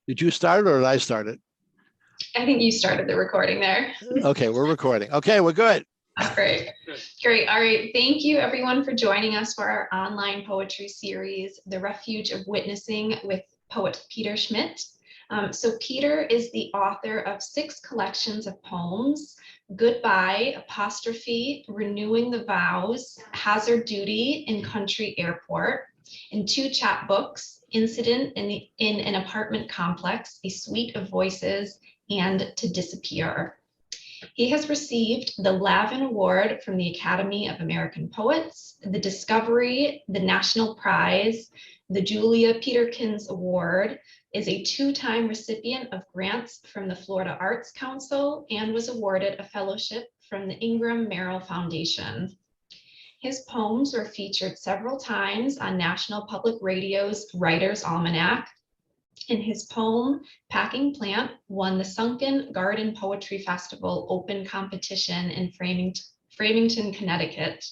Did you start it or did I start it? I think you started the recording there. Okay, we're recording. Okay, we're good. Oh, great. Great. All right. Thank you everyone for joining us for our online poetry series, The Refuge of Witnessing with poet Peter Schmitt. So Peter is the author of 6 collections of poems: Goodbye, Apostrophe, Renewing the Vows, Hazard Duty in Country Airport, and 2 chapbooks, Incident in an Apartment Complex, A Suite of Voices, and To Disappear. He has received the Lavin Award from the Academy of American Poets, the Discovery, the National Prize, the Julia Peterkins Award, is a 2-time recipient of grants from the Florida Arts Council, and was awarded a fellowship from the Ingram Merrill Foundation. His poems were featured several times on National Public Radio's Writer's Almanac. And his poem, Packing Plant, won the Sunken Garden Poetry Festival Open Competition in Framingham, Connecticut.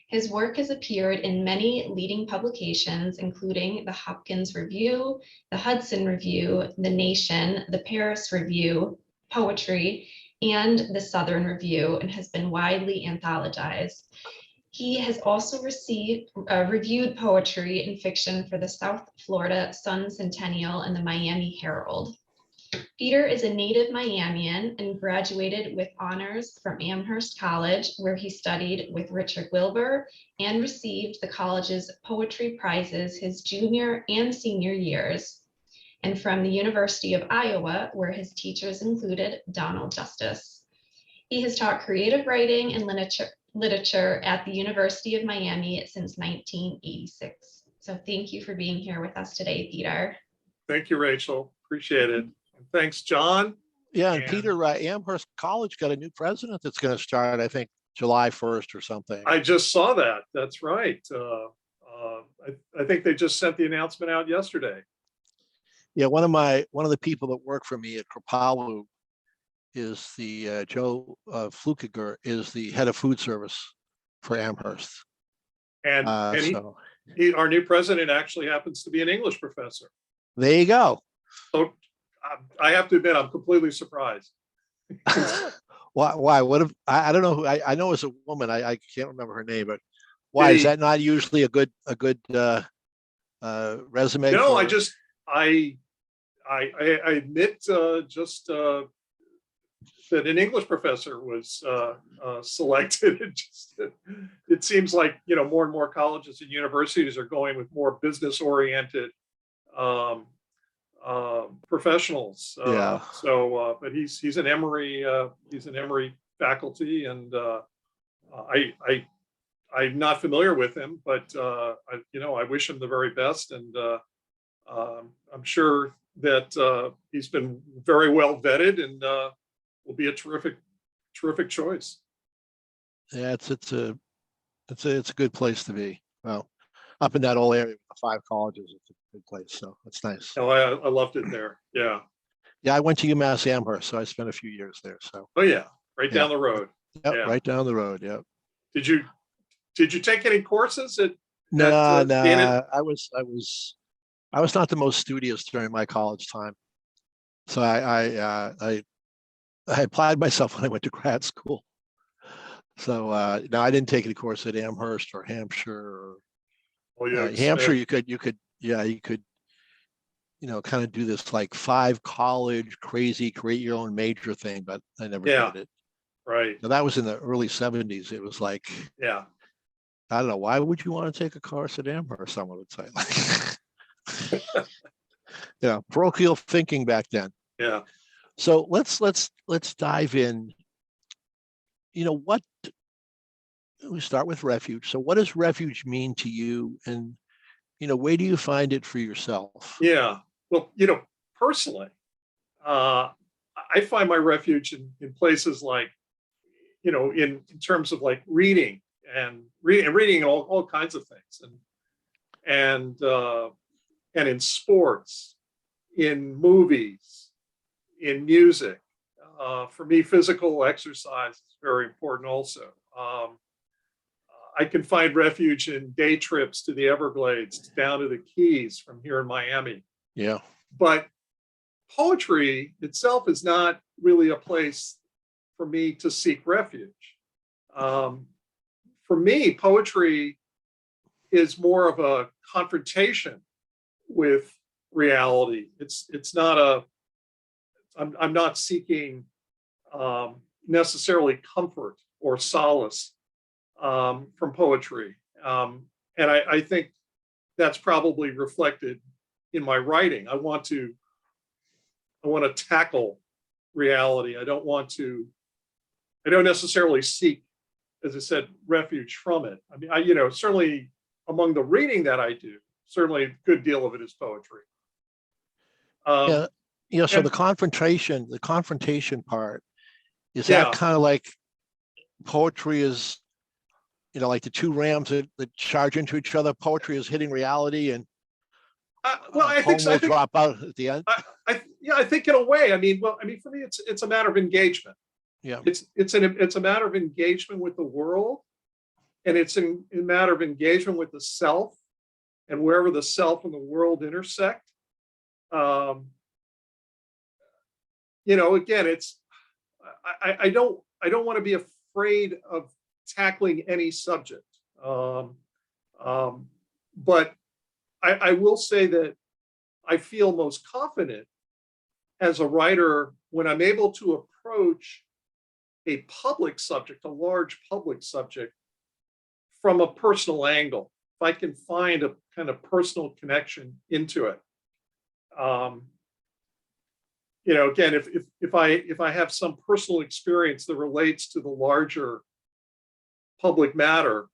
His work has appeared in many leading publications, including the Hopkins Review, the Hudson Review, the Nation, the Paris Review, Poetry, and the Southern Review, and has been widely anthologized. He has also reviewed poetry and fiction for the South Florida Sun Centennial and the Miami Herald. Peter is a native Miamian and graduated with honors from Amherst College, where he studied with Richard Wilbur and received the college's poetry prizes his junior and senior years, and from the University of Iowa, where his teachers included Donald Justice. He has taught creative writing and literature at the University of Miami since 1986. So thank you for being here with us today, Peter. Thank you, Rachel. Appreciate it. And thanks, John. Yeah, and Peter, Amherst College got a new president that's going to start, I think, July 1st or something. I just saw that. That's right. I think they just sent the announcement out yesterday. Yeah, one of the people that work for me at Kripalu is the Joe Flukiger is the head of food service for Amherst. And our new president actually happens to be an English professor. There you go. So I have to admit, I'm completely surprised. Why? What if I don't know who I know as a woman. I can't remember her name, but why is that not usually a good resume? No, I admit that an English professor was selected. It seems like more and more colleges and universities are going with more business-oriented professionals. Yeah. But he's an Emory faculty, and I'm not familiar with him, but I wish him the very best, and I'm sure that he's been very well vetted and will be a terrific choice. Yeah, it's a good place to be. Well, up in that whole area with the 5 colleges, it's a good place. So it's nice. Oh, I loved it there. Yeah. Yeah, I went to UMass Amherst, so I spent a few years there. So. Oh yeah, down the road. Yep, yeah. Right down the road. Yep. Did you take any courses at? No. I was not the most studious during my college time, so I applied myself when I went to grad school. So no, I didn't take any course at Amherst or Hampshire. Hampshire, you could kind of do this like 5 college crazy create your own major thing, but I never did it. Right. Now, that was in the early 70s. It was like, I don't know, why would you want to take a course at Amherst? Someone would say, like, parochial thinking back then. Yeah. So let's dive in. We start with Refuge. So what does Refuge mean to you, and where do you find it for yourself? Yeah. Well, personally, I find my refuge in places like, in terms of like reading and reading all kinds of things, and in sports, in movies, in music. For me, physical exercise is very important also. I can find refuge in day trips to the Everglades, down to the Keys from here in Miami. Yeah. But poetry itself is not really a place for me to seek refuge. For me, poetry is more of a confrontation with reality. It's not a. I'm not seeking necessarily comfort or solace from poetry, and I think that's probably reflected in my writing. I want to tackle reality. I don't necessarily seek, as I said, refuge from it. I mean, certainly among the reading that I do, certainly a good deal of it is poetry. Yeah, so and- the confrontation part, is Yeah. that kind of like poetry is, like the two rams that charge into each other? Poetry is hitting reality, and Well, I poem think so. will drop out at the end. I think in a way. I mean, for me, it's a matter of engagement. Yeah. It's a matter of engagement with the world, and it's a matter of engagement with the self, and wherever the self and the world intersect. Again, it's I don't want to be afraid of tackling any subject, but I will say that I feel most confident as a writer when I'm able to approach a public subject, a large public subject, from a personal angle. If I can find a kind of personal connection into it. Again, if I have some personal experience that relates to the larger public matter,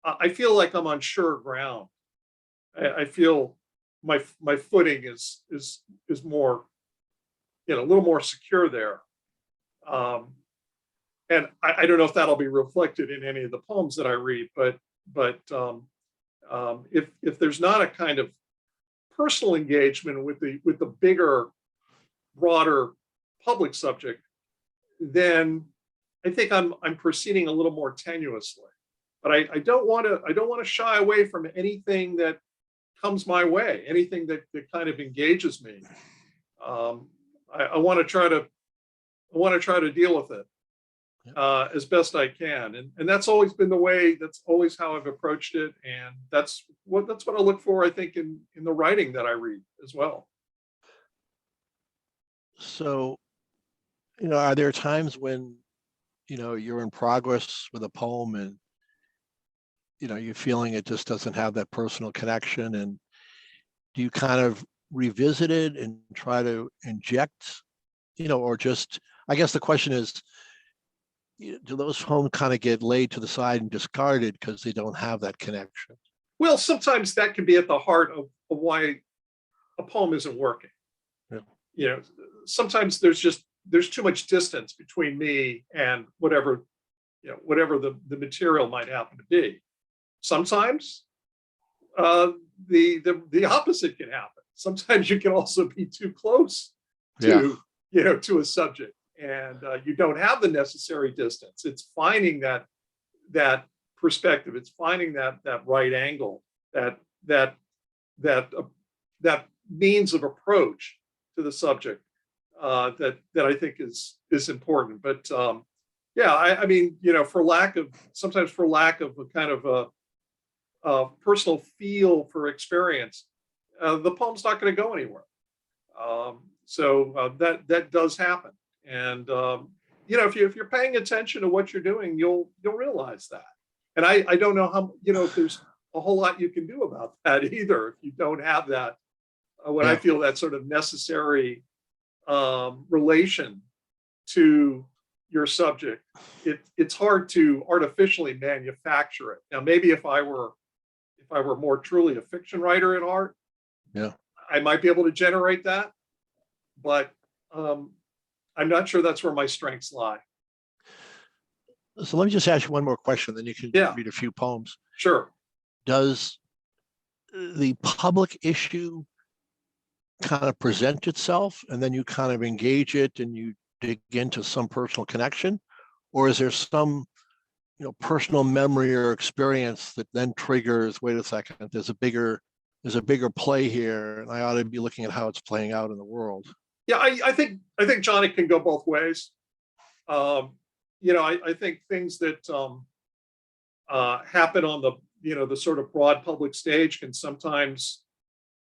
I feel like I'm on sure ground. I feel my footing is more, a little more secure there. And I don't know if that'll be reflected in any of the poems that I read, but if there's not a kind of personal engagement with the bigger, broader public subject, then I think I'm proceeding a little more tenuously. But I don't want to shy away from anything that comes my way, anything that kind of engages me. I want to try to deal with it as best I can, and that's always been the way. That's always how I've approached it, and that's what I look for, I think, in the writing that I read as well. So, are there times when, you're in progress with a poem and, you're feeling it just doesn't have that personal connection, and do you kind of revisit it and try to inject, or just, I guess the question is, do those poems kind of get laid to the side and discarded because they don't have that connection? Well, sometimes that can be at the heart of why a poem isn't working. Yeah. Sometimes there's too much distance between me and whatever the material might happen to be. Sometimes the opposite can happen. Sometimes you can also be too close to to a subject, and you don't have the necessary distance. It's finding that perspective. It's finding that right angle, that means of approach to the subject that I think is important. But I mean, for lack of a kind of a personal feel for experience, the poem's not going to go anywhere. So that does happen, and if you're paying attention to what you're doing, you'll realize that. And I don't know how, if there's a whole lot you can do about that either, if you don't have that. I feel that sort of necessary relation to your subject, it's hard to artificially manufacture it. Now, maybe if I were more truly a fiction writer at heart, I might be able to generate that, but I'm not sure that's where my strengths lie. So let me just ask you one more question, then you can read a few poems. Sure. Does the public issue kind of present itself and then you kind of engage it and you dig into some personal connection, or is there some personal memory or experience that then triggers, wait a second, there's a bigger play here, and I ought to be looking at how it's playing out in the world? Yeah, I think John, it can go both ways. I think things that happen on the sort of broad public stage can sometimes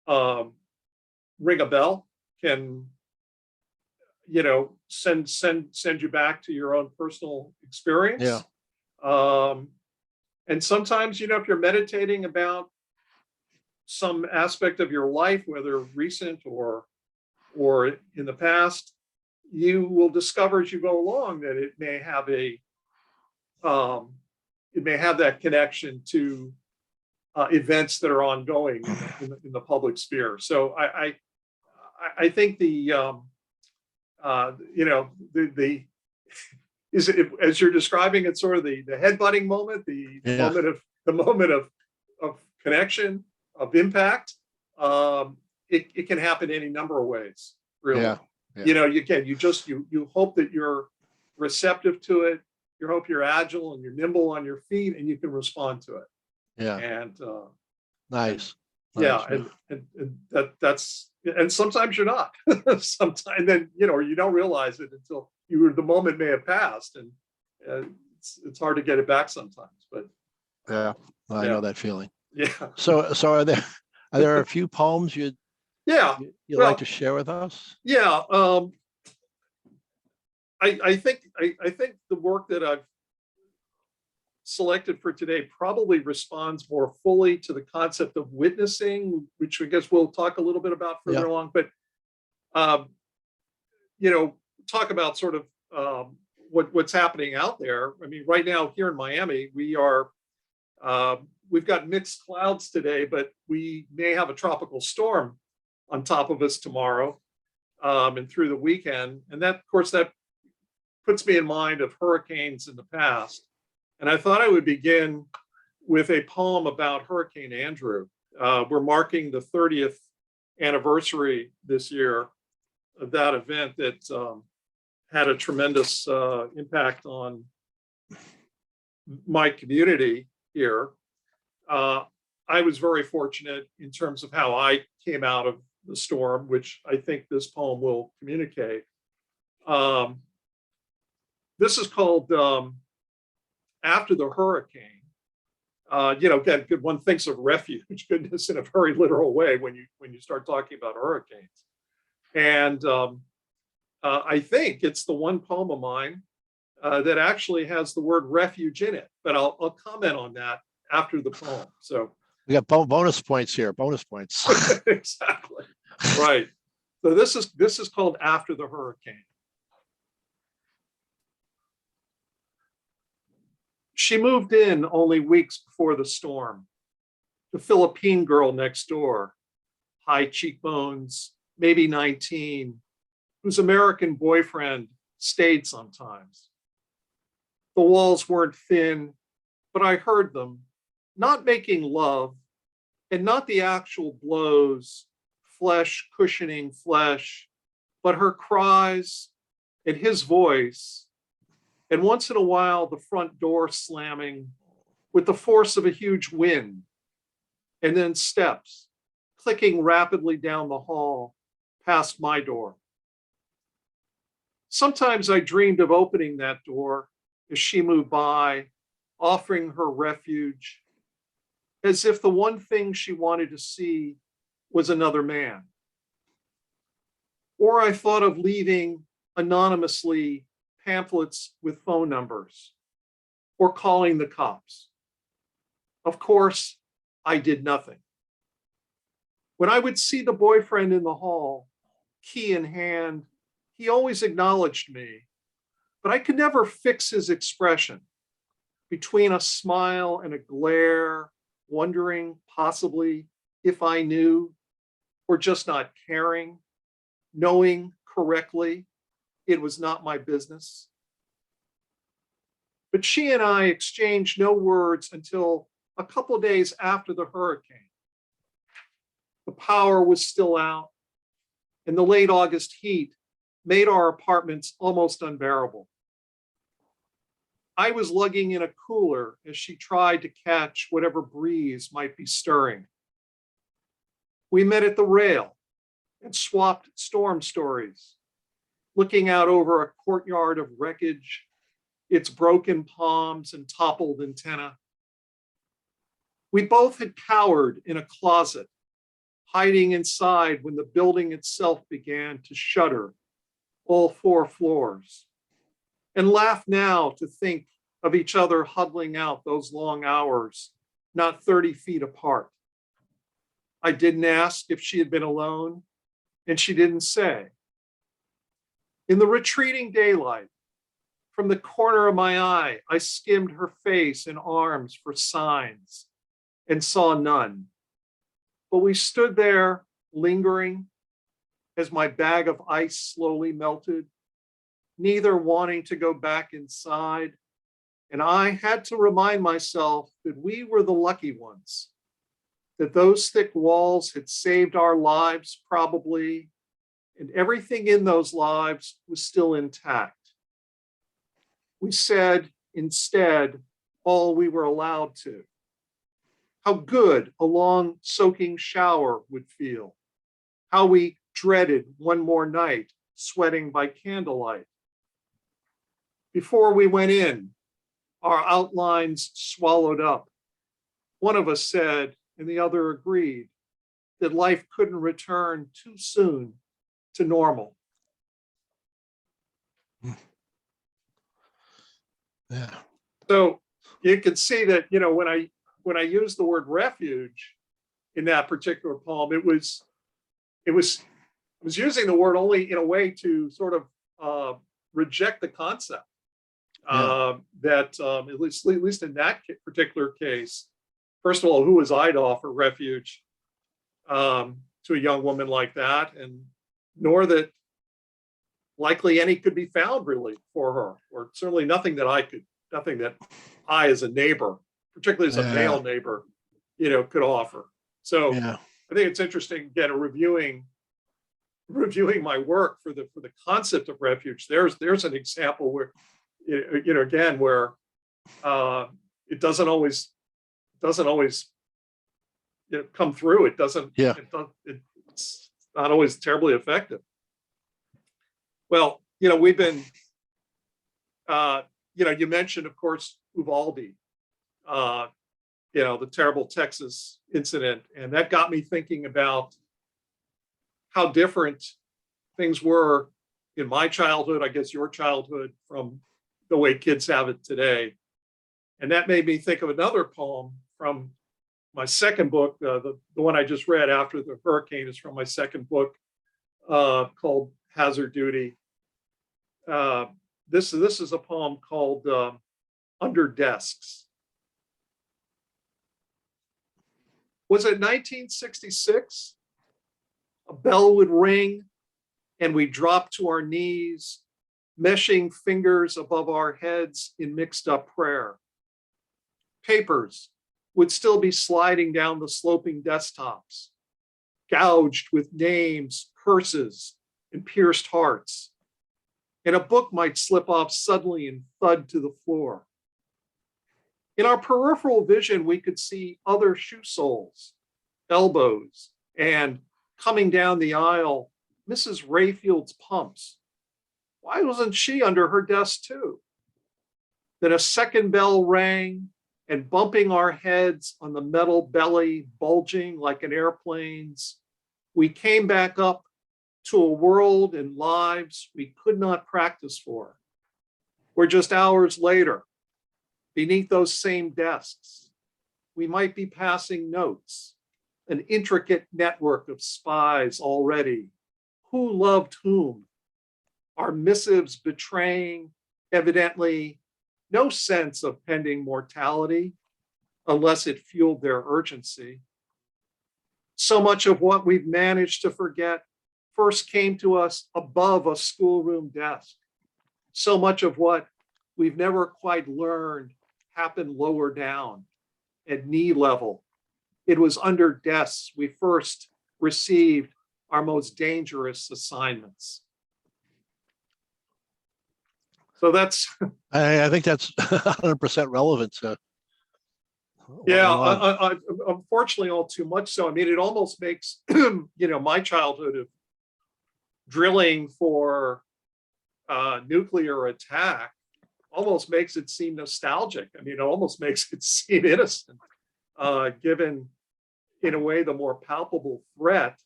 ring a bell, can send you back to your own personal experience. Yeah. And sometimes, if you're meditating about some aspect of your life, whether recent or in the past, you will discover as you go along that it may have that connection to events that are ongoing in the public sphere. So I think the is it, as you're describing it, sort of the headbutting moment, the moment of connection, of impact. It can happen any number of ways, really. Yeah. Yeah. You hope that you're receptive to it. You hope you're agile and you're nimble on your feet and you can respond to it. Yeah. And nice. Yeah, Nice, and that's and sometimes you're not. Sometimes then or you don't realize it until the moment may have passed, and it's hard to get it back sometimes. But yeah, I know that feeling. Yeah. So are there a few poems you'd like to share with us? Yeah. I think the work that I've selected for today probably responds more fully to the concept of witnessing, which I guess we'll talk a little bit about further along. But talk about sort of what's happening out there. I mean, right now here in Miami, we've got mixed clouds today, but we may have a tropical storm on top of us tomorrow and through the weekend. And that, of course, that puts me in mind of hurricanes in the past. And I thought I would begin with a poem about Hurricane Andrew. We're marking the 30th anniversary this year of that event that had a tremendous impact on my community here. I was very fortunate in terms of how I came out of the storm, which I think this poem will communicate. This is called After the Hurricane. Again, one thinks of refuge, goodness, in a very literal way when you start talking about hurricanes. And I think it's the one poem of mine that actually has the word refuge in it, but I'll comment on that after the poem. So we got bonus points here, bonus points. Exactly. Right. So this is called After the Hurricane. She moved in only weeks before the storm. The Philippine girl next door, high cheekbones, maybe 19, whose American boyfriend stayed sometimes. The walls weren't thin, but I heard them, not making love, and not the actual blows, flesh cushioning flesh, but her cries and his voice, and once in a while the front door slamming with the force of a huge wind, and then steps clicking rapidly down the hall past my door. Sometimes I dreamed of opening that door as she moved by, offering her refuge, as if the one thing she wanted to see was another man. Or I thought of leaving anonymously pamphlets with phone numbers, or calling the cops. Of course, I did nothing. When I would see the boyfriend in the hall, key in hand, he always acknowledged me, but I could never fix his expression. Between a smile and a glare, wondering possibly if I knew, or just not caring, knowing correctly it was not my business. But she and I exchanged no words until a couple of days after the hurricane. The power was still out, and the late August heat made our apartments almost unbearable. I was lugging in a cooler as she tried to catch whatever breeze might be stirring. We met at the rail and swapped storm stories, looking out over a courtyard of wreckage, its broken palms and toppled antenna. We both had cowered in a closet, hiding inside when the building itself began to shudder, all 4 floors, and laughed now to think of each other huddling out those long hours, not 30 feet apart. I didn't ask if she had been alone, and she didn't say. In the retreating daylight, from the corner of my eye, I skimmed her face and arms for signs and saw none. But we stood there lingering as my bag of ice slowly melted, neither wanting to go back inside. And I had to remind myself that we were the lucky ones, that those thick walls had saved our lives probably, and everything in those lives was still intact. We said instead all we were allowed to. How good a long soaking shower would feel. How we dreaded one more night sweating by candlelight. Before we went in, our outlines swallowed up. One of us said, and the other agreed, that life couldn't return too soon to normal. Yeah. So you can see that, when I use the word refuge in that particular poem, I was using the word only in a way to sort of reject the concept that at least in that particular case, first of all, who was I to offer refuge to a young woman like that, and nor that likely any could be found really for her, or certainly nothing that I as a neighbor, particularly as a male neighbor, could offer. So I think it's interesting, again, reviewing my work for the concept of refuge. There's an example where, again, where it doesn't always come through. It's not always terribly effective. Well, we've been, you mentioned, of course, Uvalde, the terrible Texas incident. And that got me thinking about how different things were in my childhood, I guess your childhood, from the way kids have it today. And that made me think of another poem from my second book. The one I just read after the hurricane is from my second book, called Hazard Duty. This is a poem called Under Desks. Was it 1966? A bell would ring and we drop to our knees, meshing fingers above our heads in mixed up prayer. Papers would still be sliding down the sloping desktops, gouged with names, curses, and pierced hearts. And a book might slip off suddenly and thud to the floor. In our peripheral vision, we could see other shoe soles, elbows, and coming down the aisle, Mrs. Rayfield's pumps. Why wasn't she under her desk too? Then a second bell rang, and bumping our heads on the metal belly bulging like an airplane's, we came back up to a world and lives we could not practice for. Where just hours later, beneath those same desks, we might be passing notes, an intricate network of spies already. Who loved whom? Our missives betraying, evidently, no sense of pending mortality, unless it fueled their urgency. So much of what we've managed to forget first came to us above a schoolroom desk. So much of what we've never quite learned happened lower down, at knee level. It was under desks we first received our most dangerous assignments. So that's. I think that's 100% relevant to. Yeah, unfortunately, all too much so. I mean, it almost makes, my childhood drilling for nuclear attack almost makes it seem nostalgic. I mean, it almost makes it seem innocent, given, in a way, the more palpable threat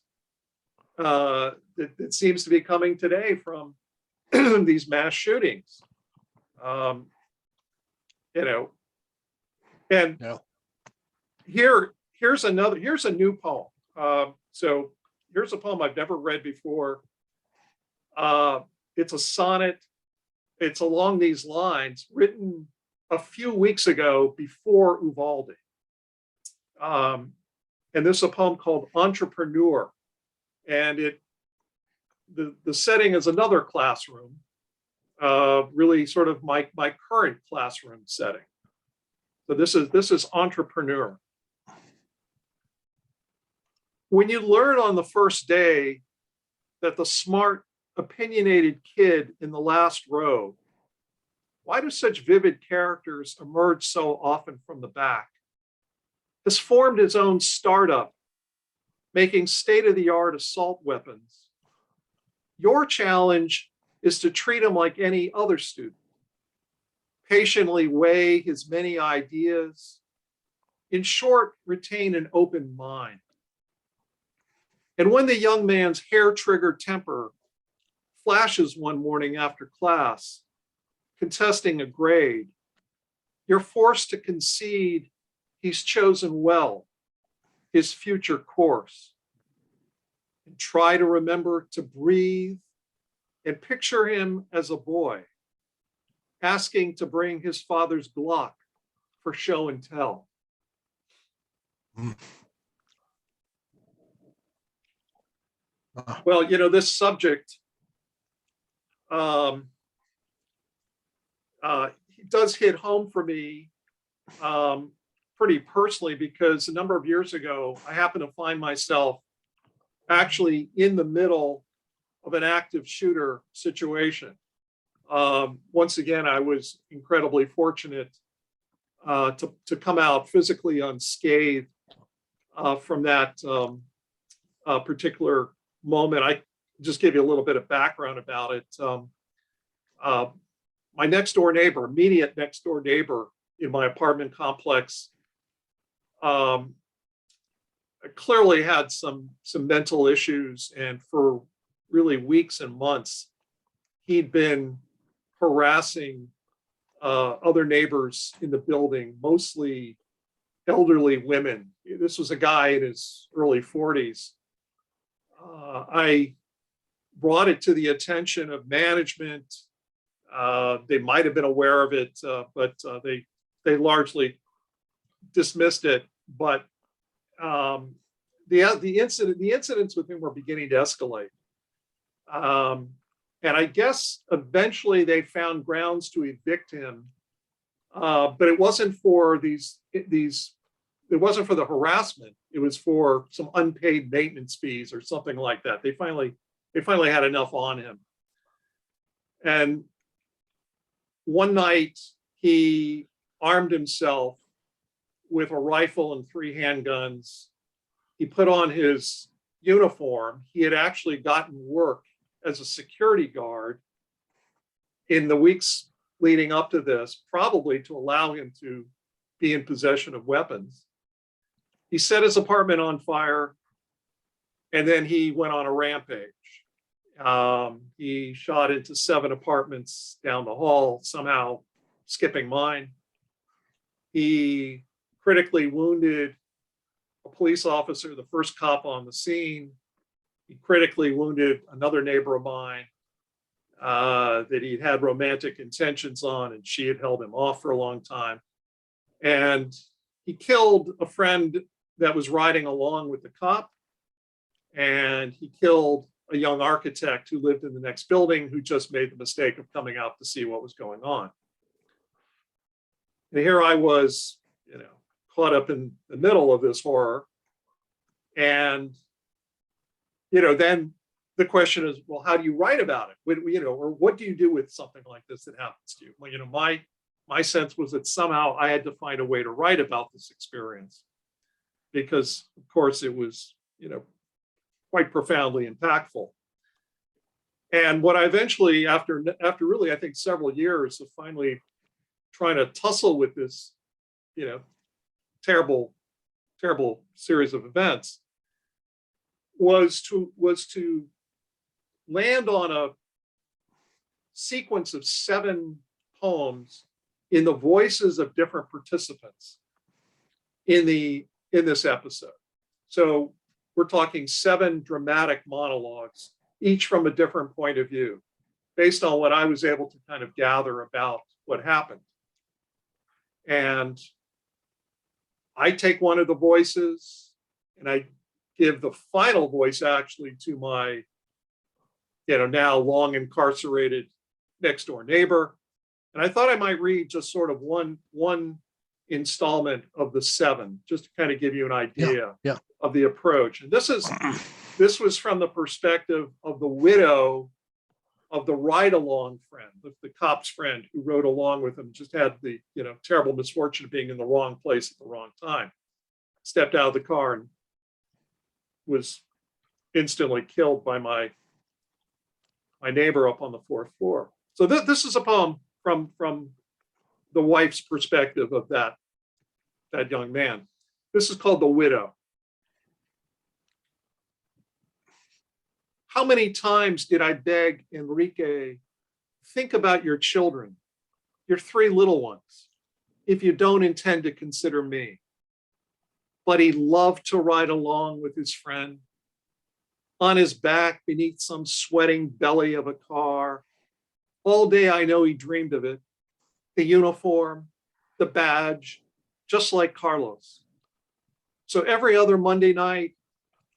that seems to be coming today from these mass shootings. You know, and Yeah. here's a new poem. So here's a poem I've never read before. It's a sonnet. It's along these lines, written a few weeks ago before Uvalde. And this is a poem called Entrepreneur. And the setting is another classroom, really sort of my current classroom setting. So this is Entrepreneur. When you learn on the first day that the smart, opinionated kid in the last row, why do such vivid characters emerge so often from the back, has formed his own startup, making state-of-the-art assault weapons? Your challenge is to treat him like any other student, patiently weigh his many ideas, in short, retain an open mind. And when the young man's hair-triggered temper flashes one morning after class, contesting a grade, you're forced to concede he's chosen well his future course. And try to remember to breathe and picture him as a boy, asking to bring his father's Glock for show and tell. Well, you know, this subject does hit home for me pretty personally, because a number of years ago, I happened to find myself actually in the middle of an active shooter situation. Once again, I was incredibly fortunate to come out physically unscathed from that particular moment. I just give you a little bit of background about it. My next door neighbor, immediate next door neighbor in my apartment complex, clearly had some mental issues, and for really weeks and months, he'd been harassing other neighbors in the building, mostly elderly women. This was a guy in his early 40s. I brought it to the attention of management. They might have been aware of it, but they largely dismissed it. But the incidents with him were beginning to escalate. And I guess eventually they found grounds to evict him, but it wasn't for it wasn't for the harassment. It was for some unpaid maintenance fees or something like that. They finally had enough on him. And one night he armed himself with a rifle and 3 handguns. He put on his uniform. He had actually gotten work as a security guard in the weeks leading up to this, probably to allow him to be in possession of weapons. He set his apartment on fire, and then he went on a rampage. He shot into 7 apartments down the hall, somehow skipping mine. He critically wounded a police officer, the first cop on the scene. He critically wounded another neighbor of mine that he'd had romantic intentions on, and she had held him off for a long time. And he killed a friend that was riding along with the cop. And he killed a young architect who lived in the next building, who just made the mistake of coming out to see what was going on. And here I was, caught up in the middle of this horror. And, then the question is, well, how do you write about it? Or what do you do with something like this that happens to you? Well, my sense was that somehow I had to find a way to write about this experience, because of course it was, quite profoundly impactful. And what I eventually, after really, I think several years of finally trying to tussle with this, terrible, terrible series of events, was to land on a sequence of 7 poems in the voices of different participants in this episode. So we're talking 7 dramatic monologues, each from a different point of view, based on what I was able to kind of gather about what happened. And I take one of the voices and I give the final voice actually to my, now long incarcerated next door neighbor. And I thought I might read just sort of one installment of the 7, just to kind of give you an idea of the approach. And this was from the perspective of the widow of the ride-along friend, the cop's friend who rode along with him, just had the terrible misfortune of being in the wrong place at the wrong time. Stepped out of the car and was instantly killed by my neighbor up on the 4th floor. So this is a poem from the wife's perspective of that young man. This is called The Widow. How many times did I beg Enrique, think about your children, your 3 little ones, if you don't intend to consider me. But he loved to ride along with his friend, on his back beneath some sweating belly of a car. All day I know he dreamed of it, the uniform, the badge, just like Carlos. So every other Monday night,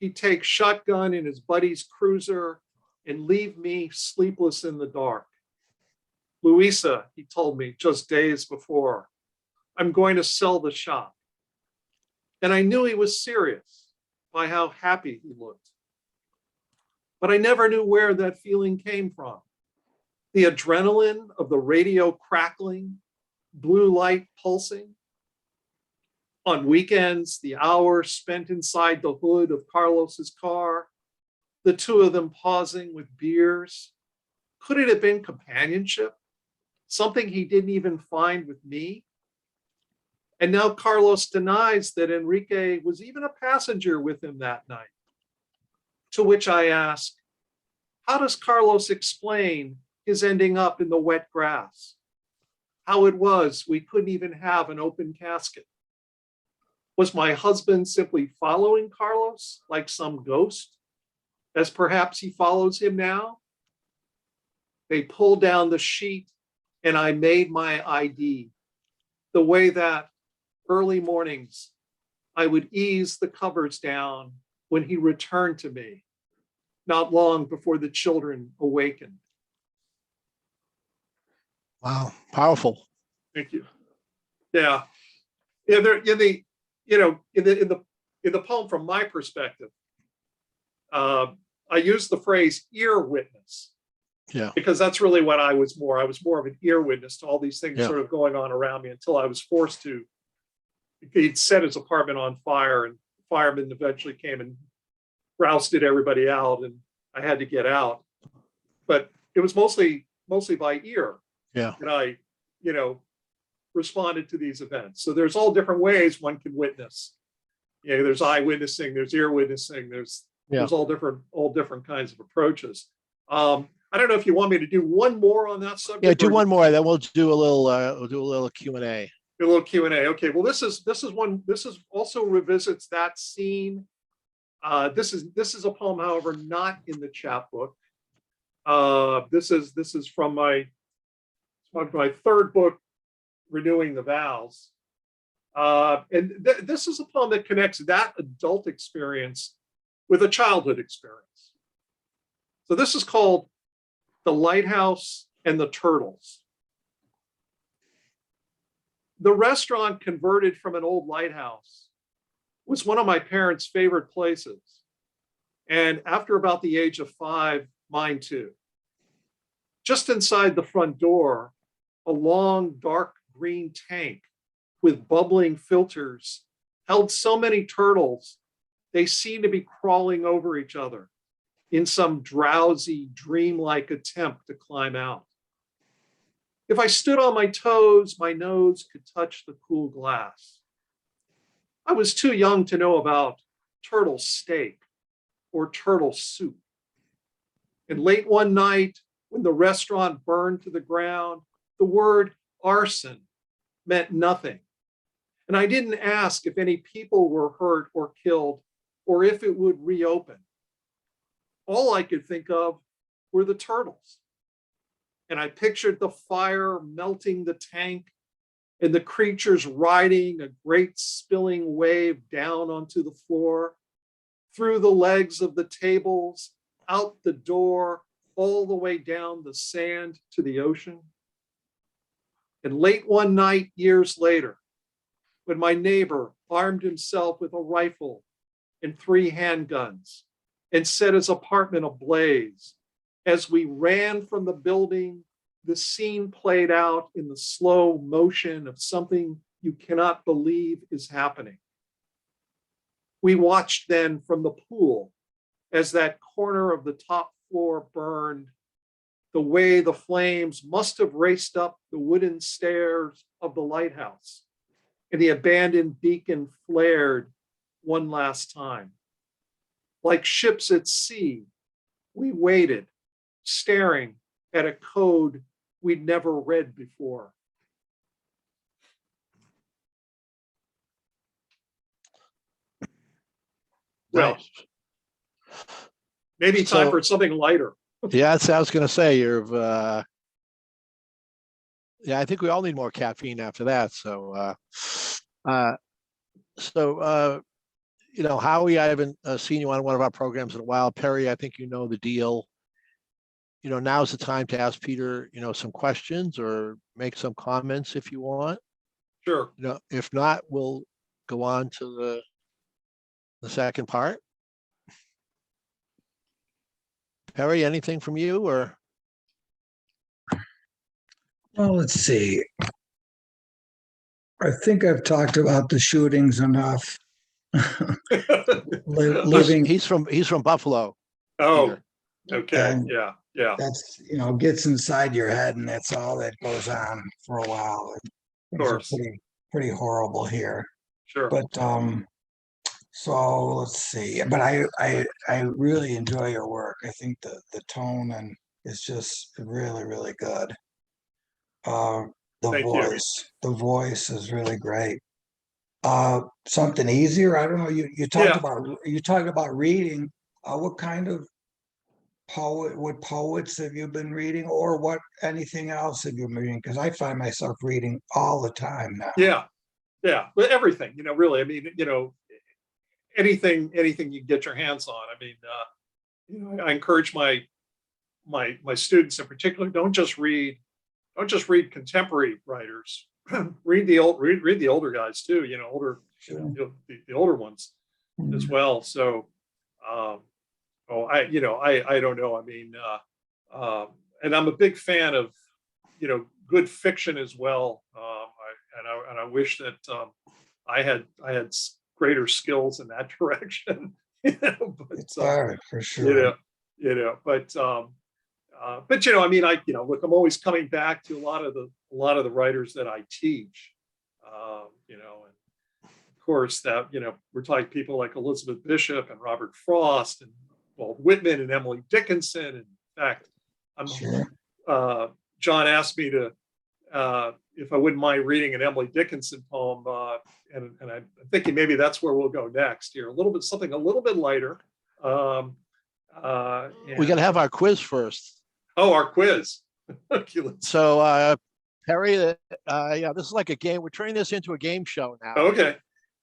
he'd take shotgun in his buddy's cruiser and leave me sleepless in the dark. Luisa, he told me just days before, I'm going to sell the shop. And I knew he was serious by how happy he looked. But I never knew where that feeling came from. The adrenaline of the radio crackling, blue light pulsing. On weekends, the hours spent inside the hood of Carlos's car, the 2 of them pausing with beers. Could it have been companionship? Something he didn't even find with me? And now Carlos denies that Enrique was even a passenger with him that night. To which I ask, how does Carlos explain his ending up in the wet grass? How it was we couldn't even have an open casket? Was my husband simply following Carlos like some ghost, as perhaps he follows him now? They pulled down the sheet and I made my ID, the way that early mornings I would ease the covers down when he returned to me, not long before the children awakened. Wow, powerful. Thank you. Yeah, there in the poem from my perspective, I use the phrase ear witness. Yeah. Because that's really what I was more. I was more of an ear witness to all these things sort of going on around me until I was forced to. He'd set his apartment on fire, and firemen eventually came and rousted everybody out, and I had to get out. But it was mostly by ear. Yeah. And I, responded to these events. So there's all different ways one can witness. There's eye witnessing, there's ear witnessing, there's all different kinds of approaches. I don't know if you want me to do one more on that subject. Yeah, do one more, then we'll do a little Q&A. A little Q&A. Okay. Well, this is also revisits that scene. This is a poem, however, not in the chapbook. This is from my 3rd book, Renewing the Vows. And this is a poem that connects that adult experience with a childhood experience. So this is called The Lighthouse and the Turtles. The restaurant, converted from an old lighthouse, was one of my parents' favorite places. And after about the age of 5, mine too. Just inside the front door, a long, dark green tank with bubbling filters held so many turtles, they seemed to be crawling over each other in some drowsy, dreamlike attempt to climb out. If I stood on my toes, my nose could touch the cool glass. I was too young to know about turtle steak or turtle soup. And late one night, when the restaurant burned to the ground, the word arson meant nothing. And I didn't ask if any people were hurt or killed or if it would reopen. All I could think of were the turtles. And I pictured the fire melting the tank and the creatures riding a great spilling wave down onto the floor, through the legs of the tables, out the door, all the way down the sand to the ocean. And late one night, years later, when my neighbor armed himself with a rifle and 3 handguns and set his apartment ablaze, as we ran from the building, the scene played out in the slow motion of something you cannot believe is happening. We watched then from the pool as that corner of the top floor burned, the way the flames must have raced up the wooden stairs of the lighthouse, and the abandoned beacon flared one last time. Like ships at sea, we waited, staring at a code we'd never read before. Well, Nice. maybe time So- for something lighter. Yeah, that's what I was gonna say. Yeah, I think we all need more caffeine after that. So, Howie, I haven't seen you on one of our programs in a while. Perry, I think you know the deal. Now's the time to ask Peter, some questions or make some comments if you want. Sure. If not, we'll go on to the second part. Perry, anything from you or? Well, let's see. I think I've talked about the shootings enough. Living, He's from Buffalo. Oh, Peter. okay. And- Yeah. that's, gets inside your head, and that's all that goes on for a while. Things are course. pretty horrible here. Sure. But so let's see. But I really enjoy your work. I think the tone and is just really, really good. The Thank you. voice is really great. Something easier. I don't know. You talked about reading. What kind of what poets have you been reading, or what anything else have you been reading? Because I find myself reading all the time now. Yeah. But everything, really. I mean, anything you get your hands on. I mean, I encourage my students in particular, don't just read contemporary writers. read the older guys too. Sure. The older ones as well. So, I don't know. I mean, and I'm a big fan of, good fiction as well. I wish that I had greater skills in that direction. But, It's hard for sure. But I mean, look, I'm always coming back to a lot of the writers that I teach. And of course that, we're talking people like Elizabeth Bishop and Robert Frost and Walt Whitman and Emily Dickinson. In fact, Sure. John asked me to if I wouldn't mind reading an Emily Dickinson poem, and I'm thinking maybe that's where we'll go next here. Something a little bit lighter. We got to have our quiz first. Oh, our quiz. So, Perry, this is like a game. We're turning this into a game show now. Okay.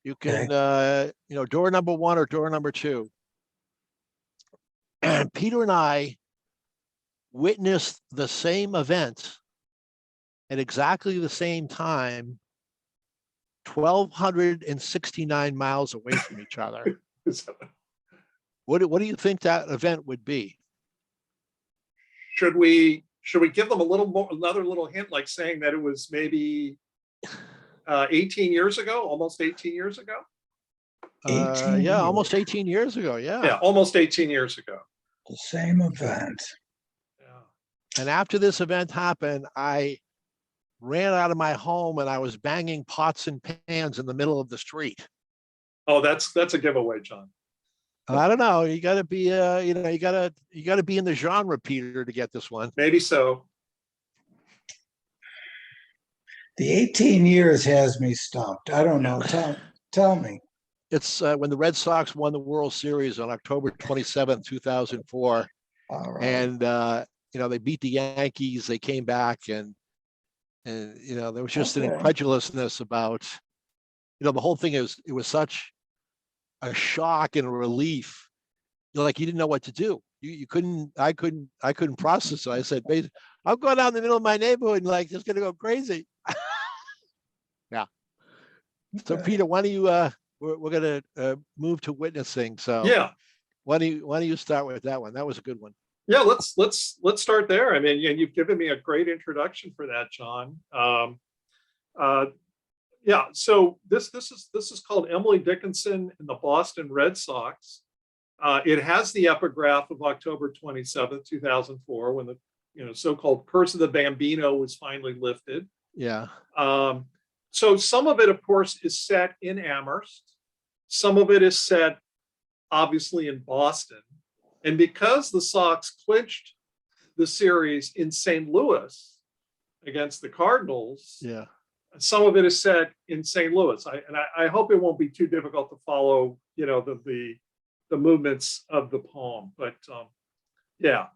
You can, door number 1 or door number 2. And Peter and I witnessed the same event at exactly the same time, 1,269 miles away from each other. What do you think that event would be? Should we give them another little hint, like saying that it was maybe 18 years ago, almost 18 years ago? 18 almost 18 years ago. Yeah. Yeah, almost 18 years ago. The same event. Yeah. And after this event happened, I ran out of my home and I was banging pots and pans in the middle of the street. Oh, that's a giveaway, John. I don't know. You got to be, you got to be in the genre, Peter, to get this one. Maybe so. The 18 years has me stumped. I don't know. Tell me. It's when the Red Sox won the World Series on October 27th, 2004. All right. And, they beat the Yankees. They came back and there was just an Okay. incredulousness about, the whole thing it was such a shock and a relief. You didn't know what to do. I couldn't process it. I said, I'm going out in the middle of my neighborhood and just gonna go crazy. Yeah. So Okay. Peter, why don't you we're gonna move to witnessing. So Yeah. why don't you start with that one? That was a good one. Yeah, let's start there. I mean, you've given me a great introduction for that, John. Yeah, so this is called Emily Dickinson and the Boston Red Sox. It has the epigraph of October 27th, 2004, when the so-called Curse of the Bambino was finally lifted. Yeah. So some of it, of course, is set in Amherst. Some of it is set, obviously, in Boston. And because the Sox clinched the series in St. Louis against the Cardinals, Yeah. some of it is set in St. Louis. I hope it won't be too difficult to follow, the movements of the poem. But yeah,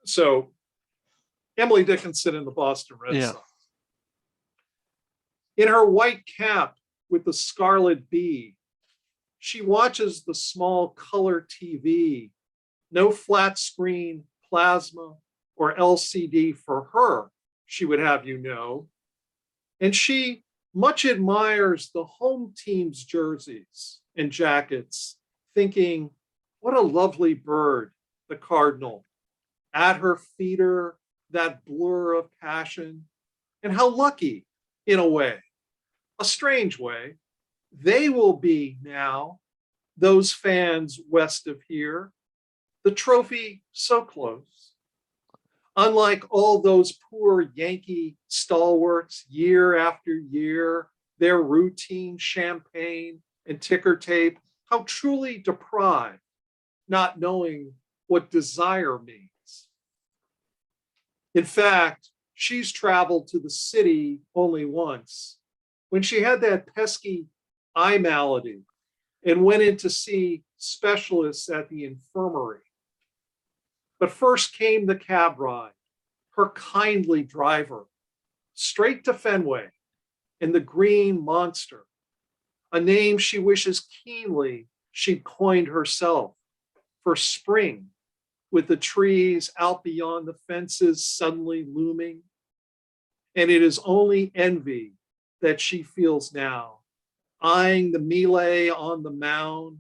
so Emily Dickinson and the Boston Red Sox. In her white cap with the scarlet bee, she watches the small color TV. No flat screen, plasma, or LCD for her, she would have you know. And she much admires the home team's jerseys and jackets, thinking, what a lovely bird, the cardinal. At her feeder, that blur of passion. And how lucky, in a way, a strange way, they will be now, those fans west of here. The trophy so close. Unlike all those poor Yankee stalwarts year after year, their routine champagne and ticker tape, how truly deprived, not knowing what desire means. In fact, she's traveled to the city only once, when she had that pesky eye malady and went in to see specialists at the infirmary. But first came the cab ride, her kindly driver, straight to Fenway and the Green Monster, a name she wishes keenly she'd coined herself for spring, with the trees out beyond the fences suddenly looming. And it is only envy that she feels now, eyeing the melee on the mound,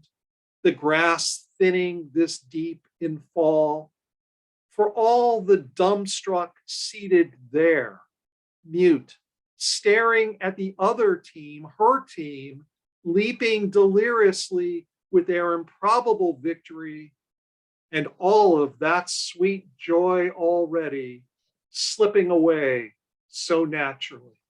the grass thinning this deep in fall. For all the dumbstruck seated there, mute, staring at the other team, her team, leaping deliriously with their improbable victory, and all of that sweet joy already slipping away so naturally.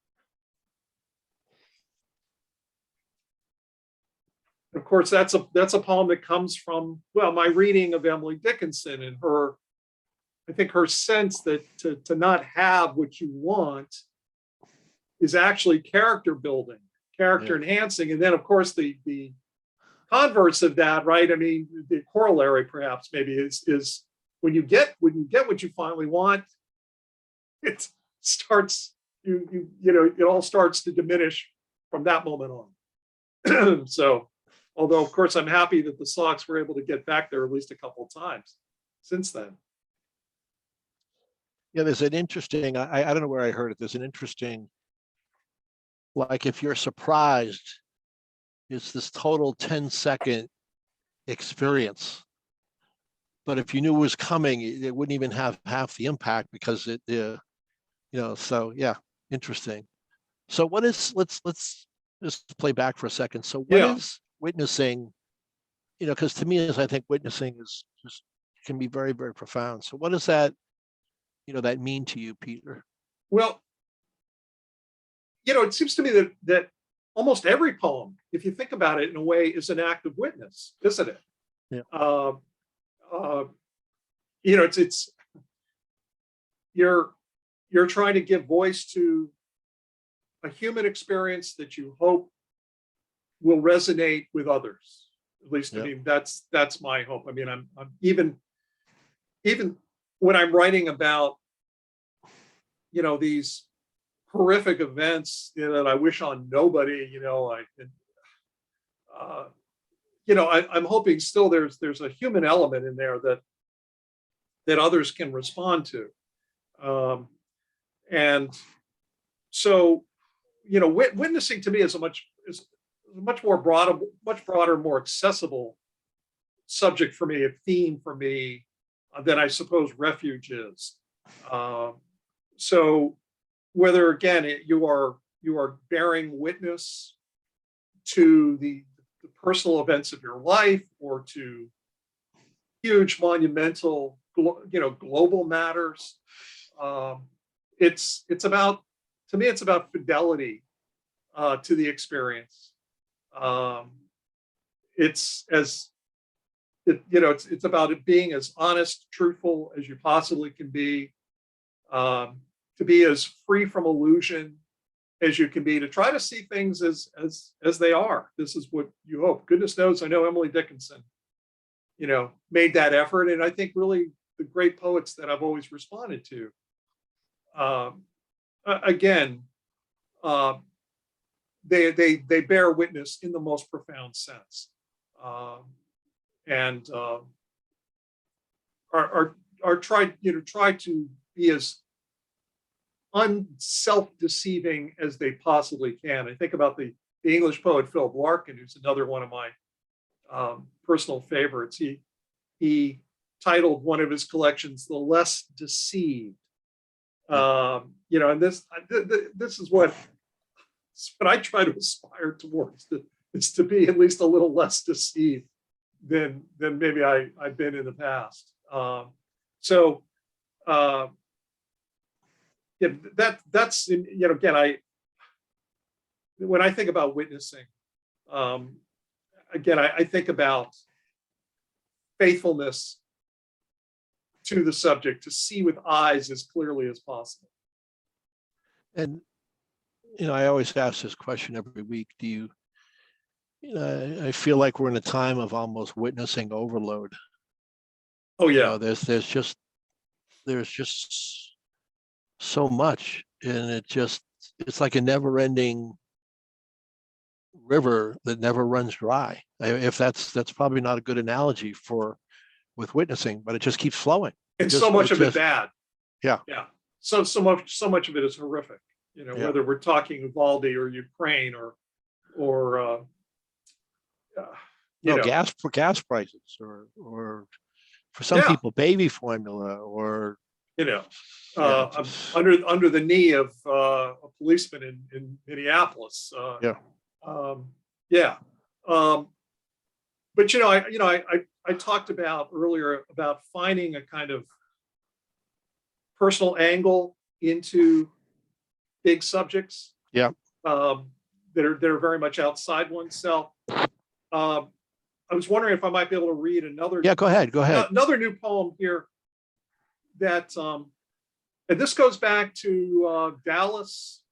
Of course, that's a poem that comes from, my reading of Emily Dickinson and her, I think her sense that to not have what you want is actually character building, character enhancing. And then, of course, the converse of that, right? I mean, the corollary perhaps maybe is when you get what you finally want, it starts, it all starts to diminish from that moment on. So, although, of course, I'm happy that the Sox were able to get back there at least a couple of times since then. Yeah, there's an interesting, I don't know where I heard it. There's an interesting, if you're surprised, it's this total 10-second experience. But if you knew it was coming, it wouldn't even have half the impact because so yeah, interesting. So what is, let's just play back for a second. So what is witnessing, because to me, I think witnessing is just can be very, very profound. So what does that, that mean to you, Peter? Well, it seems to me that almost every poem, if you think about it in a way, is an act of witness, isn't it? Yeah. It's you're trying to give voice to a human experience that you hope will resonate with others. At least, Yeah. I mean, that's my hope. I mean, I'm even when I'm writing about, these horrific events, that I wish on nobody, I'm hoping still there's a human element in there that others can respond to. And so, witnessing to me is a much more broader, more accessible subject for me, a theme for me, than I suppose refuge is. So whether again you are bearing witness to the personal events of your life, or to huge monumental global matters, it's about, to me, it's about fidelity to the experience. It's about it being as honest, truthful as you possibly can be, to be as free from illusion as you can be, to try to see things as they are. This is what you hope. Goodness knows, I know Emily Dickinson, made that effort, and I think really the great poets that I've always responded to, again, they bear witness in the most profound sense, and are try to be as unself-deceiving as they possibly can. I think about the English poet Philip Larkin, who's another one of my personal favorites. He titled one of his collections "The Less Deceived." And this is what I try to aspire towards, is to be at least a little less deceived than maybe I've been in the past. That's again, when I think about witnessing, again, I think about faithfulness to the subject, to see with eyes as clearly as possible. And I always ask this question every week. Do you I feel like we're in a time of almost witnessing overload. Oh yeah. There's just so much, and it's like a never-ending river that never runs dry. If that's probably not a good analogy with witnessing, but it just keeps flowing. And so much of it bad. Yeah. Yeah. So much of it is horrific. Whether we're talking Uvalde or Ukraine or gas prices, or for some people baby formula, or under the knee of a policeman in Minneapolis. But I talked about earlier about finding a kind of personal angle into big subjects. Yeah. That are very much outside oneself. I was wondering if I might be able to read another. Yeah, go ahead. Another new poem here that, and this goes back to Dallas,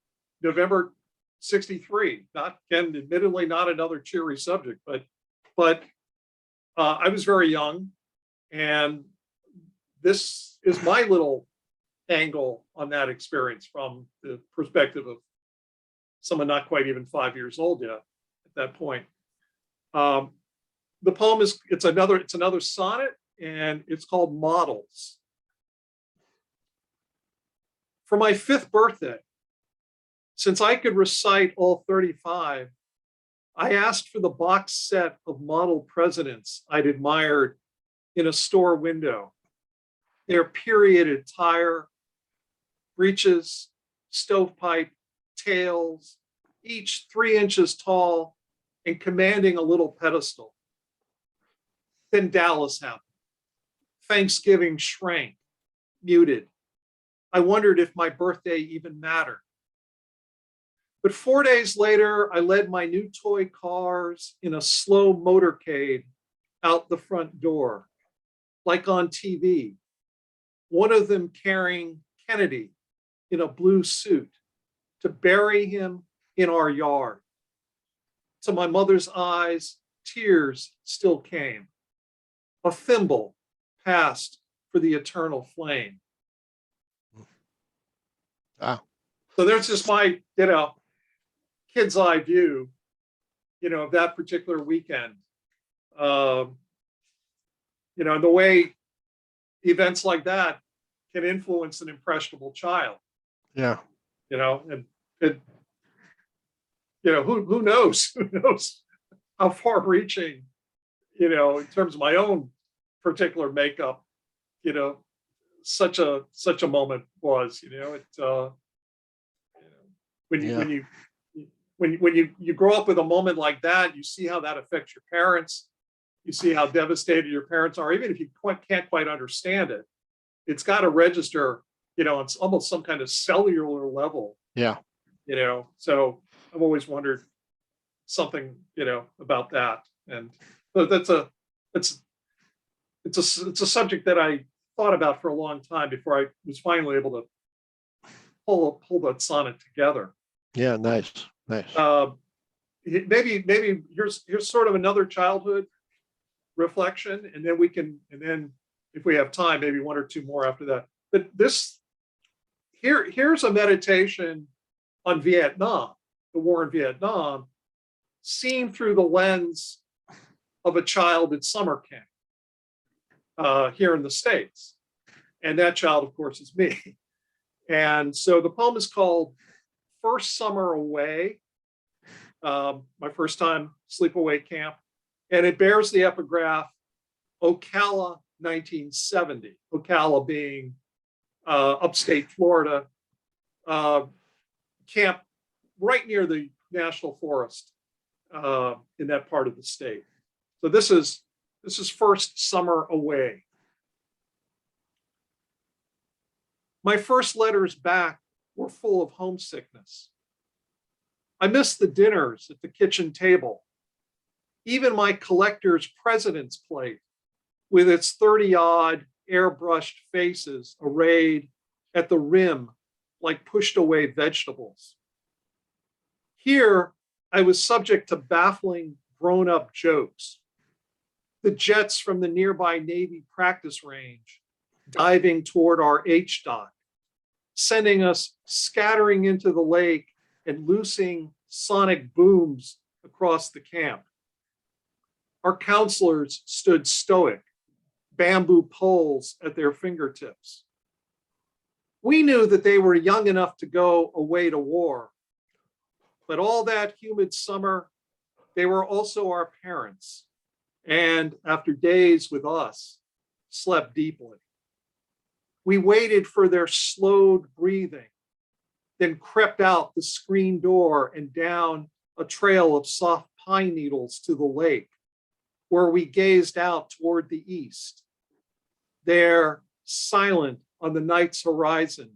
November '63. Admittedly, not another cheery subject, but I was very young, and this is my little angle on that experience from the perspective of someone not quite even 5 years old yet at that point. The poem it's another sonnet, and it's called Models. For my 5th birthday, since I could recite all 35, I asked for the box set of model presidents I'd admired in a store window. Their period attire, breeches, stovepipe, tails, each 3 inches tall and commanding a little pedestal. Then Dallas happened. Thanksgiving shrank, muted. I wondered if my birthday even mattered. But 4 days later, I led my new toy cars in a slow motorcade out the front door, like on TV. One of them carrying Kennedy in a blue suit to bury him in our yard. To my mother's eyes, tears still came. A thimble passed for the eternal flame. Wow. So there's just my, kid's eye view, of that particular weekend. And the way events like that can influence an impressionable child. Yeah. And it, who knows? Who knows how far reaching, in terms of my own particular makeup, such a moment was, when you grow up with a moment like that, you see how that affects your parents. You see how devastated your parents are, even if you can't quite understand it. It's got to register, it's almost some kind of cellular level. Yeah. So I've always wondered something, about that. And it's a subject that I thought about for a long time before I was finally able to pull that sonnet together. Yeah, nice. Maybe here's sort of another childhood reflection, and then if we have time, maybe one or two more after that. But here's a meditation on Vietnam, the war in Vietnam, seen through the lens of a child at summer camp here in the States. And that child, of course, is me. And so the poem is called First Summer Away, my first time sleepaway camp. And it bears the epigraph Ocala 1970, Ocala being upstate Florida, camp right near the national forest in that part of the state. So this is First Summer Away. My first letters back were full of homesickness. I missed the dinners at the kitchen table, even my collector's president's plate with its 30-odd airbrushed faces arrayed at the rim like pushed away vegetables. Here, I was subject to baffling grown-up jokes. The jets from the nearby Navy practice range diving toward our H-dock, sending us scattering into the lake and loosing sonic booms across the camp. Our counselors stood stoic, bamboo poles at their fingertips. We knew that they were young enough to go away to war, but all that humid summer, they were also our parents, and after days with us, slept deeply. We waited for their slowed breathing, then crept out the screen door and down a trail of soft pine needles to the lake, where we gazed out toward the east. There, silent on the night's horizon,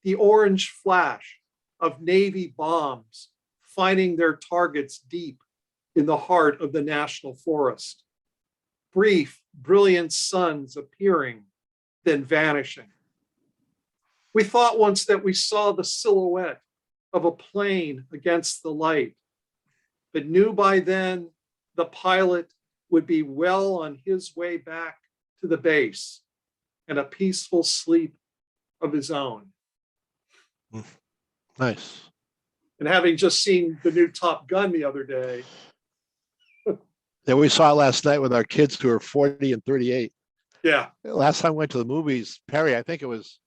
the orange flash of Navy bombs finding their targets deep in the heart of the national forest. Brief, brilliant suns appearing, then vanishing. We thought once that we saw the silhouette of a plane against the light, but knew by then the pilot would be well on his way back to the base and a peaceful sleep of his own. Nice. And having just seen the new Top Gun the other day. Yeah, we saw it last night with our kids who are 40 and 38. Yeah. Last time we went to the movies, Perry, I think it was,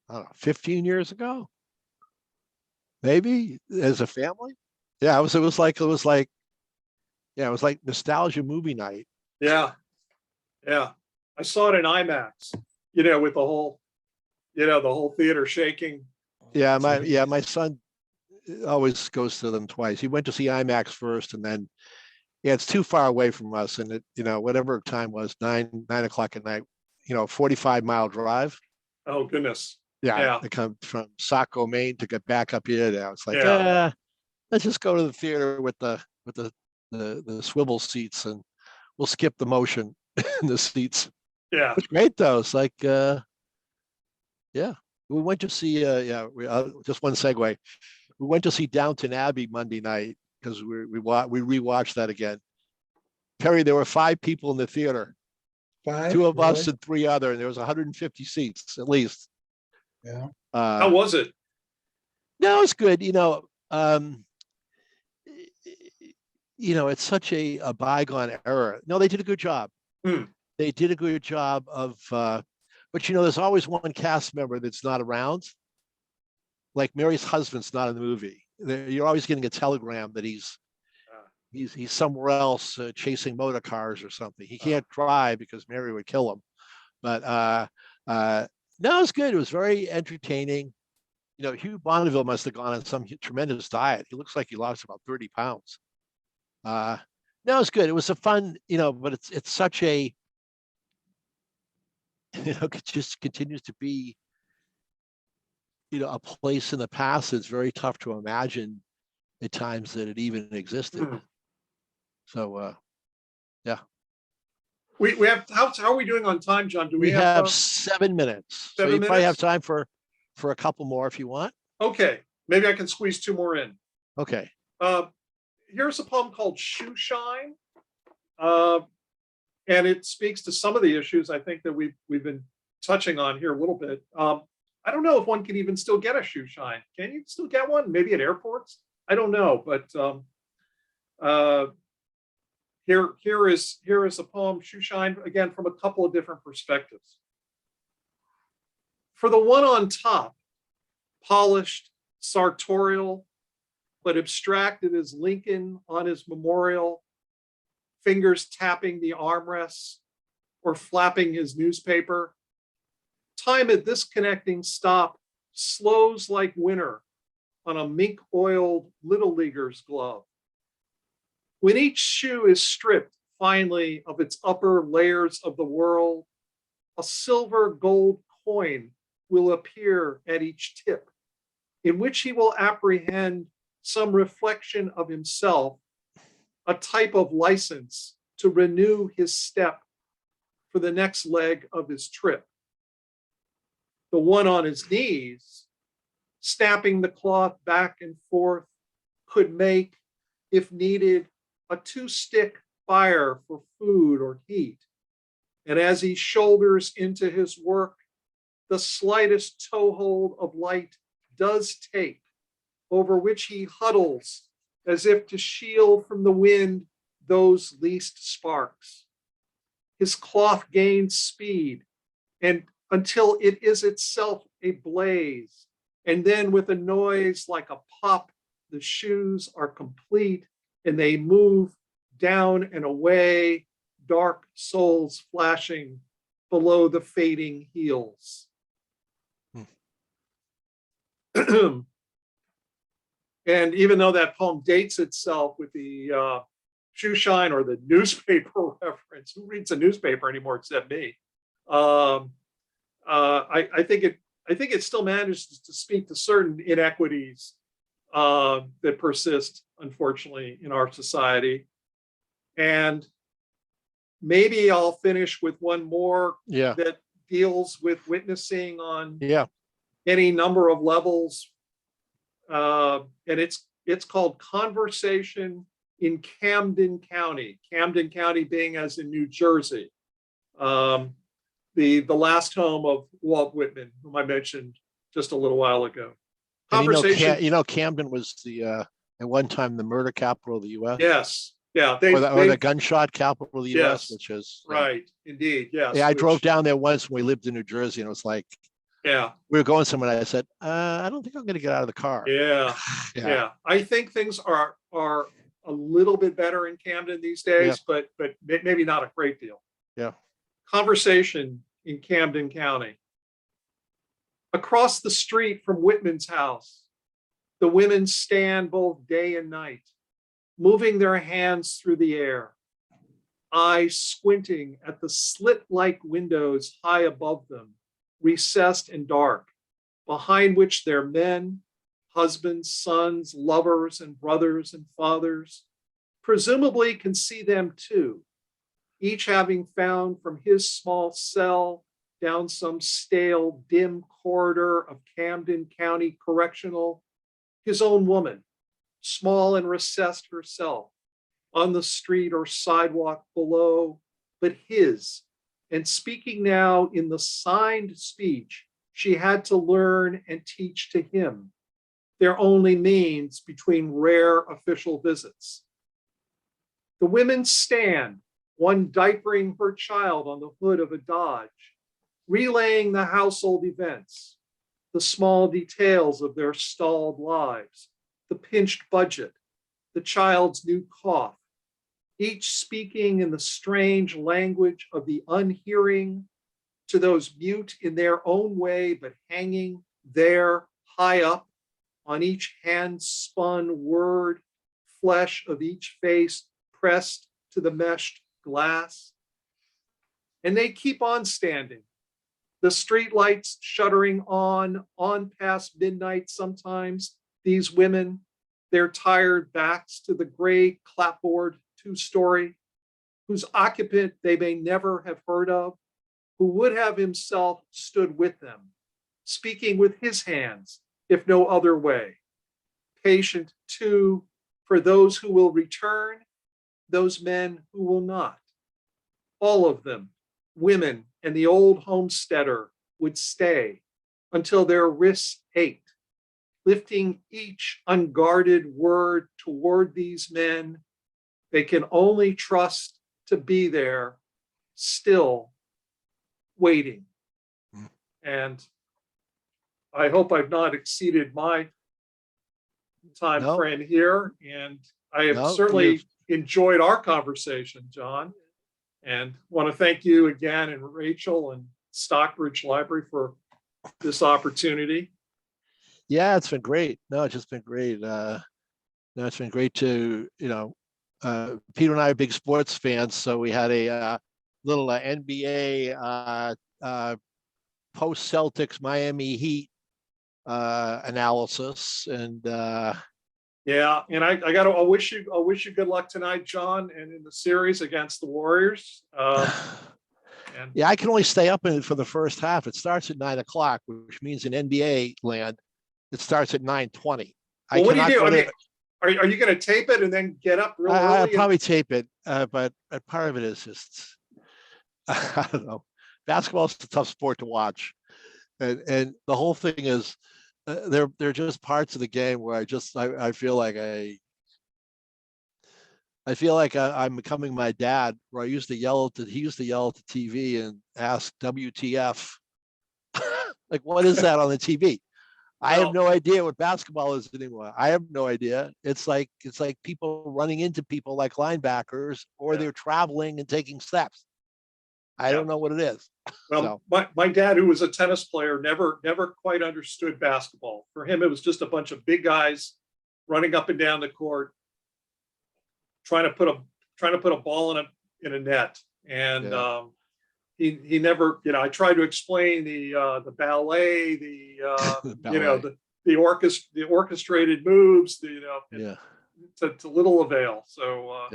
I don't know, 15 years ago, maybe, as a family. Yeah, it was like nostalgia movie night. Yeah. Yeah. I saw it in IMAX, with the whole theater shaking. Yeah, my son always goes to them twice. He went to see IMAX first, and then Yeah, it's too far away from us, and it, whatever time was, 9 o'clock at night, 45-mile drive. Oh, goodness. Yeah, Yeah. to come from Saco, Maine to get back up here. Now it's like, Yeah. let's just go to the theater with the swivel seats, and we'll skip the motion in the seats. Yeah. It's great though. It's like, yeah, we went to see, just one segue. We went to see Downton Abbey Monday night because we rewatched that again. Perry, there were 5 people in the theater, 5, 2 of us really? and 3 other, and there was 150 seats at least. Yeah. How was it? No, it's good. It's such a bygone era. No, they did a good job. Hmm. They did a good job of, but there's always one cast member that's not around. Like Mary's husband's not in the movie. You're always getting a telegram that he's somewhere else chasing motor cars or something. He can't drive because Mary would kill him. But no, it's good. It was very entertaining. Hugh Bonneville must have gone on some tremendous diet. He looks like he lost about 30 pounds. No, it's good. It was a fun, but it's such a, it just continues to be, a place in the past that's very tough to imagine at times that it even existed. Hmm. So, yeah. We have, how are we doing on time, John? Do We have uh, 7 minutes. 7 So you probably have minutes? time for a couple more if you want. Okay, maybe I can squeeze 2 more in. Okay. Here's a poem called Shoe Shine. And it speaks to some of the issues I think that we've been touching on here a little bit. I don't know if one can even still get a shoe shine. Can you still get one? Maybe at airports? I don't know, but here is a poem, Shoe Shine, again from a couple of different perspectives. For the one on top, polished, sartorial, but abstracted as Lincoln on his memorial, fingers tapping the armrests or flapping his newspaper. Time at this connecting stop slows like winter on a mink-oiled little leaguer's glove. When each shoe is stripped finally of its upper layers of the world, a silver gold coin will appear at each tip, in which he will apprehend some reflection of himself, a type of license to renew his step for the next leg of his trip. The one on his knees, snapping the cloth back and forth, could make, if needed, a 2-stick fire for food or heat. And as he shoulders into his work, the slightest toehold of light does take, over which he huddles as if to shield from the wind those least sparks. His cloth gains speed, and until it is itself a blaze, and then with a noise like a pop, the shoes are complete, and they move down and away, dark souls flashing below the fading heels. And even though that poem dates itself with the shoe shine or the newspaper reference, who reads a newspaper anymore except me? I think it still manages to speak to certain inequities that persist, unfortunately, in our society. And maybe I'll finish with one more that deals with witnessing on any number of levels. And it's called Conversation in Camden County. Camden County being as in New Jersey. The last home of Walt Whitman, whom I mentioned just a little while ago. Conversation. Camden was at one time the murder capital of the U.S. Yes. Yeah. Or the gunshot capital of the U.S., which is right. Indeed. Yes. Yeah, I drove down there once when we lived in New Jersey, and it was like, we were going somewhere. And I said, I don't think I'm going to get out of the car. Yeah. I think things are a little bit better in Camden these days, but maybe not a great deal. Yeah. Conversation in Camden County. Across the street from Whitman's house, the women stand both day and night, moving their hands through the air, eyes squinting at the slit-like windows high above them, recessed and dark, behind which their men, husbands, sons, lovers, and brothers and fathers, presumably can see them too, each having found from his small cell down some stale, dim corridor of Camden County Correctional, his own woman, small and recessed herself, on the street or sidewalk below, but his, and speaking now in the signed speech she had to learn and teach to him, their only means between rare official visits. The women stand, one diapering her child on the hood of a Dodge, relaying the household events, the small details of their stalled lives, the pinched budget, the child's new cough, each speaking in the strange language of the unhearing to those mute in their own way, but hanging there high up on each hand-spun word, flesh of each face pressed to the meshed glass. And they keep on standing, the streetlights shuddering on past midnight sometimes, these women, their tired backs to the gray clapboard two-story, whose occupant they may never have heard of, who would have himself stood with them, speaking with his hands, if no other way. Patient too, for those who will return, those men who will not. All of them, women and the old homesteader, would stay until their wrists ached, lifting each unguarded word toward these men they can only trust to be there, still waiting. And I hope I've not exceeded my time frame here. And I have certainly enjoyed our conversation, John. And want to thank you again and Rachel and Stockbridge Library for this opportunity. Yeah, it's been great. No, it's just been great. It's been great to, Peter and I are big sports fans, so we had a little NBA post-Celtics Miami Heat analysis, and yeah, and I wish you good luck tonight, John, and in the series against the Warriors. Yeah, I can only stay up in it for the first half. It starts at 9 o'clock, which means in NBA land, it starts at 9:20. Well, what do you do? I mean, are you going to tape it and then get up really early? I'll probably tape it, but part of it is just, I don't know. Basketball is a tough sport to watch, and the whole thing is, they're just parts of the game where I feel like I'm becoming my dad, where he used to yell at the TV and ask WTF, like, what is that on the TV? I have no idea what basketball is anymore. I have no idea. It's like people running into people like linebackers, or they're traveling and taking steps. I don't know what it is. Well, my dad, who was a tennis player, never quite understood basketball. For him, it was just a bunch of big guys running up and down the court, trying to put a ball in a net. And he never, I tried to explain the ballet, the orchestrated moves, to little avail. So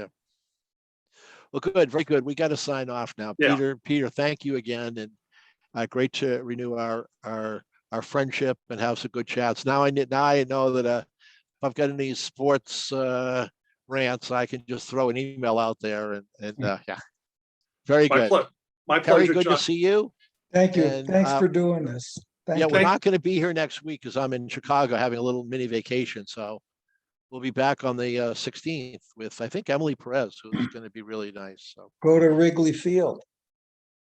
Well, good, very good. We got to sign off now. Peter, thank you again, and great to renew our friendship and have some good chats. Now I know that if I've got any sports rants, I can just throw an email out there, and very good. My pleasure. Very good John. to see you. Thank you. And, thanks for doing this. We're not going to be here next week because I'm in Chicago having a little mini vacation. So we'll be back on the 16th with, I think, Emily Perez, who's going to be really nice. So go to Wrigley Field.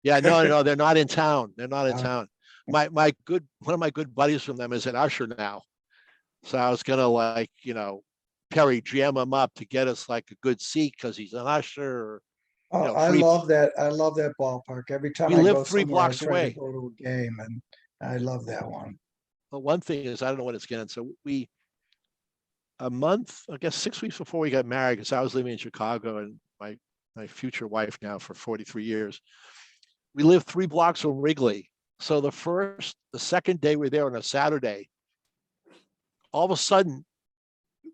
Yeah, no, they're not in town. They're not in town. One of my good buddies from them is an usher now. So I was gonna Perry jam him up to get us like a good seat because he's an usher. I love that. I love that ballpark. Every time we I live go 3 somewhere, blocks I try away. to go to a game, and I love that one. But one thing is, I don't know what it's getting. So a month, I guess 6 weeks before we got married, because I was living in Chicago, and my future wife now for 43 years, we lived 3 blocks from Wrigley. So the second day we were there on a Saturday, all of a sudden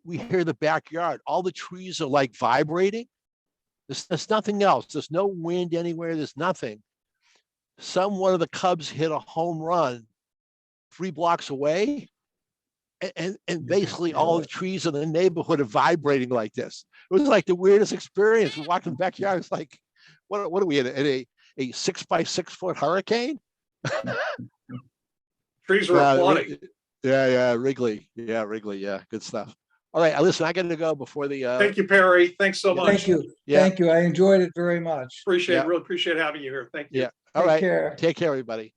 we hear the backyard, all the trees are like vibrating. There's nothing else. There's no wind anywhere. There's nothing. One of the Cubs hit a home run 3 blocks away. And basically all the trees in the neighborhood are vibrating like this. It was like the weirdest experience. We're walking the backyard. It's like, what are we in a 6 by 6 foot hurricane? Trees are applauding. Yeah, Wrigley. Yeah, Wrigley. Yeah, good stuff. All right, listen, I got to go before the. Thank you, Perry. Thanks so much. Thank you. Yeah. Thank you. I enjoyed it very much. Really appreciate having you here. Thank you. Yeah. All right. Take care. Take care, everybody.